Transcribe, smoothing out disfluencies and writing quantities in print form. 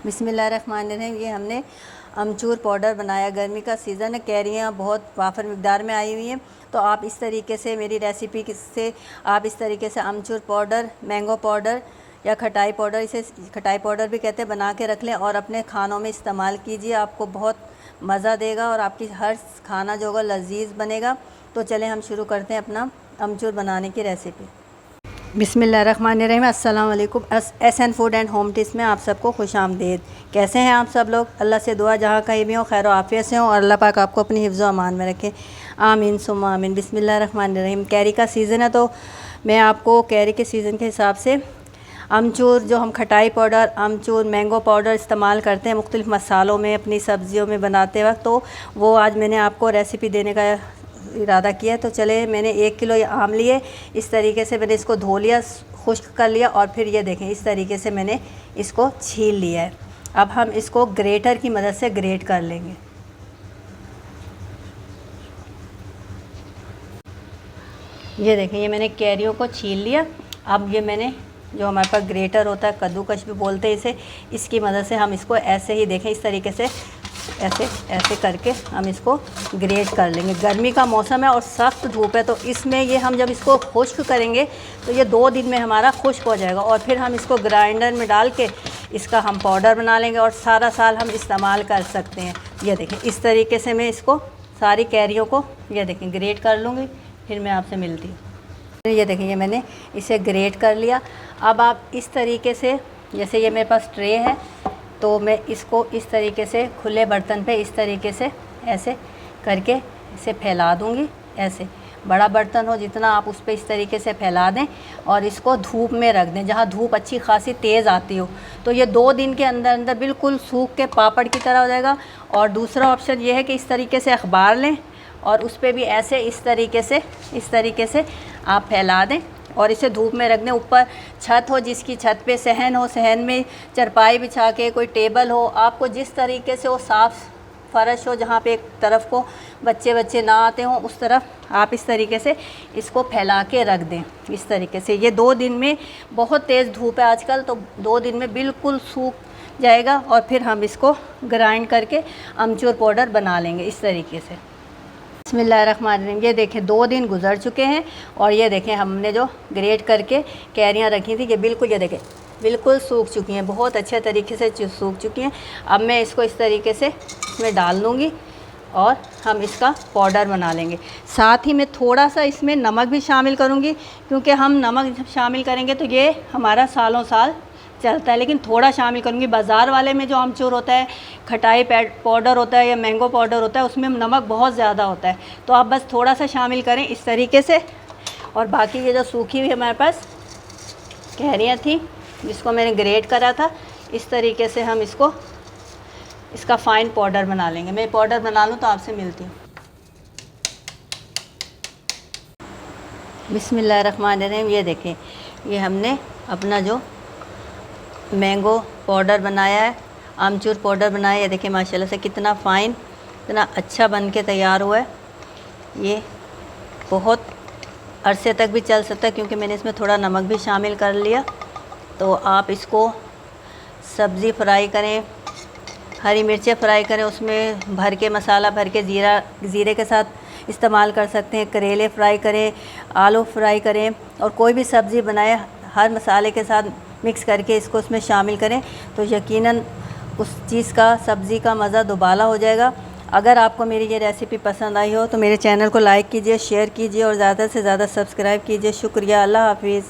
बिस्मिल्लाहिर्रहमानिर्रहीम। ये हमने अमचूर पाउडर बनाया। गर्मी का सीज़न है, कैरियाँ बहुत वाफर मिक़दार में आई हुई हैं, तो आप इस तरीके से मेरी रेसिपी से आप इस तरीके से अमचूर पाउडर, मैंगो पाउडर या खटाई पाउडर, इसे खटाई पाउडर भी कहते हैं, बना के रख लें और अपने खानों में इस्तेमाल कीजिए। आपको बहुत मज़ा देगा और आपकी हर खाना जो होगा लजीज बनेगा। तो चलें हम शुरू करते हैं अपना अमचूर बनाने की रेसिपी। बिस्मिल्लाहिर्रहमानिर्रहीम। अस्सलाम वालेकुम। SN food and home tips में आप सबको खुश आमदीद। कैसे हैं आप सब लोग? अल्लाह से दुआ जहाँ कहीं भी हो खैर आफ़ियत से हो और अल्लाह पाक आपको अपनी हिफ्ज़ व अमान में रखे, आमीन सुम्मा आमीन। बिस्मिल्लाहिर्रहमानिर्रहीम। कैरी का सीज़न है, तो मैं आपको कैरी के सीज़न के हिसाब से अमचूर, जो हम खटाई पाउडर, अमचूर, मैंगो पाउडर इस्तेमाल करते हैं मुख्तलिफ़ मसालों में, अपनी सब्ज़ियों में बनाते वक्त, तो वो आज मैंने आपको रेसिपी देने का इरादा किया है। तो चले, मैंने 1 किलो आम लिए। इस तरीके से मैंने इसको धो लिया, खुश्क कर लिया और फिर ये देखें इस तरीके से मैंने इसको छील लिया है। अब हम इसको ग्रेटर की मदद से ग्रेट कर लेंगे। ये देखें, ये मैंने कैरियों को छील लिया। अब ये मैंने, जो हमारे पास ग्रेटर होता है, कद्दूकश भी बोलते हैं इसे, इसकी मदद से हम इसको ऐसे ही देखें इस तरीके से ऐसे ऐसे करके हम इसको ग्रेट कर लेंगे। गर्मी का मौसम है और सख्त धूप है, तो इसमें ये हम जब इसको खुश्क करेंगे तो ये 2 दिन में हमारा खुश्क हो जाएगा और फिर हम इसको ग्राइंडर में डाल के इसका हम पाउडर बना लेंगे और सारा साल हम इस्तेमाल कर सकते हैं। ये देखें इस तरीके से मैं इसको सारी कैरियों को ये देखें ग्रेट कर लूँगी, फिर मैं आपसे मिलती हूँ। ये देखें, ये मैंने इसे ग्रेट कर लिया। अब आप इस तरीके से, जैसे ये मेरे पास ट्रे है, तो मैं इसको इस तरीके से खुले बर्तन पे इस तरीके से ऐसे करके इसे फैला दूँगी। ऐसे बड़ा बर्तन हो जितना, आप उस पर इस तरीके से फैला दें और इसको धूप में रख दें, जहाँ धूप अच्छी खासी तेज़ आती हो। तो ये 2 दिन के अंदर अंदर बिल्कुल सूख के पापड़ की तरह हो जाएगा। और दूसरा ऑप्शन ये है कि इस तरीके से अखबार लें और उस पर भी ऐसे इस तरीके से आप फैला दें और इसे धूप में रख दें। ऊपर छत हो, जिसकी छत पे सहन हो, सहन में चारपाई बिछा के, कोई टेबल हो, आपको जिस तरीके से वो साफ़ फ़र्श हो, जहाँ पे एक तरफ को बच्चे ना आते हों उस तरफ आप इस तरीके से इसको फैला के रख दें। इस तरीके से ये 2 दिन में, बहुत तेज़ धूप है आजकल, तो 2 दिन में बिल्कुल सूख जाएगा और फिर हम इसको ग्राइंड करके अमचूर पाउडर बना लेंगे इस तरीके से। बिस्मिल्लाहिर्रहमानिर्रहीम। ये देखें 2 दिन गुजर चुके हैं और ये देखें हमने जो ग्रेट करके कैरियाँ रखी थी, ये बिल्कुल, ये देखें बिल्कुल सूख चुकी हैं, बहुत अच्छे तरीके से सूख चुकी हैं। अब मैं इसको इस तरीके से इसमें डाल दूँगी और हम इसका पाउडर बना लेंगे। साथ ही मैं थोड़ा सा इसमें नमक भी शामिल करूँगी, क्योंकि हम नमक जब शामिल करेंगे तो ये हमारा सालों साल चलता है, लेकिन थोड़ा शामिल करूँगी। बाज़ार वाले में जो अमचूर होता है, खटाई पाउडर होता है या मैंगो पाउडर होता है, उसमें नमक बहुत ज़्यादा होता है, तो आप बस थोड़ा सा शामिल करें इस तरीके से। और बाकी ये जो सूखी हुई हमारे पास कैरियाँ थी, जिसको मैंने ग्रेट करा था, इस तरीके से हम इसका फ़ाइन पाउडर बना लेंगे। मैं पाउडर बना लूँ तो आपसे मिलती हूँ। बिस्मिल्लाहिर्रहमानिर्रहीम। ये देखें, ये हमने अपना जो मैंगो पाउडर बनाया है, आमचूर पाउडर बनाया है, ये देखिए माशाल्लाह से कितना फ़ाइन, इतना अच्छा बन के तैयार हुआ है। ये बहुत अरसे तक भी चल सकता है, क्योंकि मैंने इसमें थोड़ा नमक भी शामिल कर लिया। तो आप इसको सब्ज़ी फ्राई करें, हरी मिर्चें फ्राई करें, उसमें भर के मसाला भर के ज़ीरे के साथ इस्तेमाल कर सकते हैं। करेले फ्राई करें, आलू फ्राई करें और कोई भी सब्ज़ी बनाएं, हर मसाले के साथ मिक्स करके इसको उसमें शामिल करें, तो यकीनन उस चीज़ का, सब्ज़ी का मज़ा दुबाला हो जाएगा। अगर आपको मेरी ये रेसिपी पसंद आई हो तो मेरे चैनल को लाइक कीजिए, शेयर कीजिए और ज़्यादा से ज़्यादा सब्सक्राइब कीजिए। शुक्रिया। अल्लाह हाफिज़।